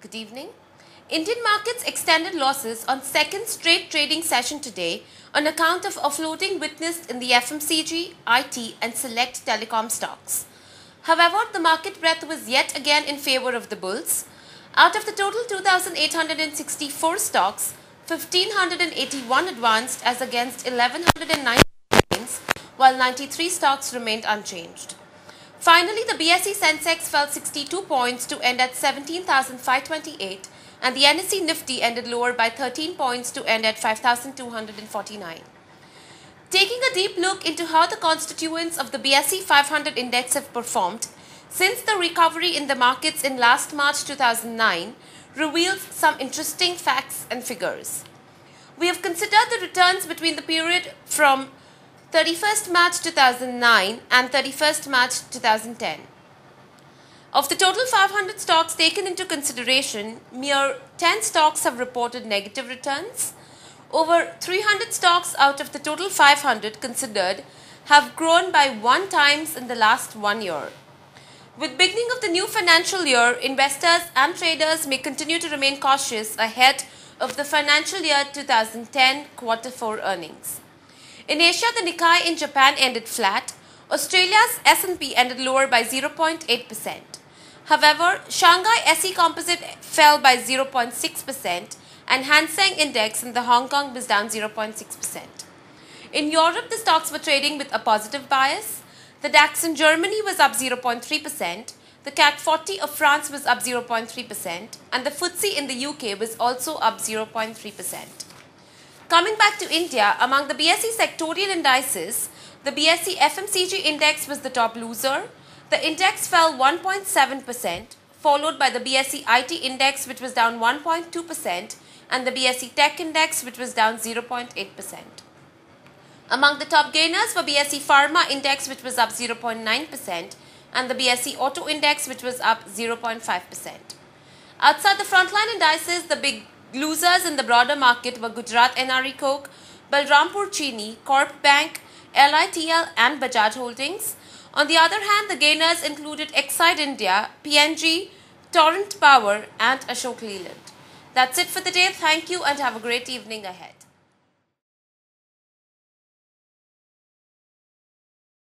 Good evening. Indian markets extended losses on second straight trading session today on account of offloading witnessed in the FMCG, IT and select telecom stocks. However, the market breadth was yet again in favor of the bulls. Out of the total 2,864 stocks, 1,581 advanced as against 1,109 gains, while 93 stocks remained unchanged. Finally, the BSE Sensex fell 62 points to end at 17,528 and the NSE Nifty ended lower by 13 points to end at 5,249. Taking a deep look into how the constituents of the BSE 500 index have performed since the recovery in the markets in last March 2009 reveals some interesting facts and figures. We have considered the returns between the period from 31st March 2009 and 31st March 2010. Of the total 500 stocks taken into consideration, mere 10 stocks have reported negative returns. Over 300 stocks out of the total 500 considered have grown by 1 times in the last 1 year. With beginning of the new financial year, investors and traders may continue to remain cautious ahead of the financial year 2010 quarter 4 earnings. In Asia, the Nikkei in Japan ended flat. Australia's S&P ended lower by 0.8%. However, Shanghai SE Composite fell by 0.6% and Hang Seng Index in the Hong Kong was down 0.6%. In Europe, the stocks were trading with a positive bias. The DAX in Germany was up 0.3%, the CAC 40 of France was up 0.3%, and the FTSE in the UK was also up 0.3%. Coming back to India, among the BSE sectorial indices, the BSE FMCG index was the top loser. The index fell 1.7%, followed by the BSE IT index which was down 1.2% and the BSE Tech index which was down 0.8%. Among the top gainers were BSE Pharma index which was up 0.9% and the BSE Auto index which was up 0.5%. Outside the frontline indices, the big losers in the broader market were Gujarat NRE Coke, Balrampur Chini, Corp Bank, LITL and Bajaj Holdings. On the other hand, the gainers included Exide India, PNG, Torrent Power and Ashok Leyland. That's it for the day. Thank you and have a great evening ahead.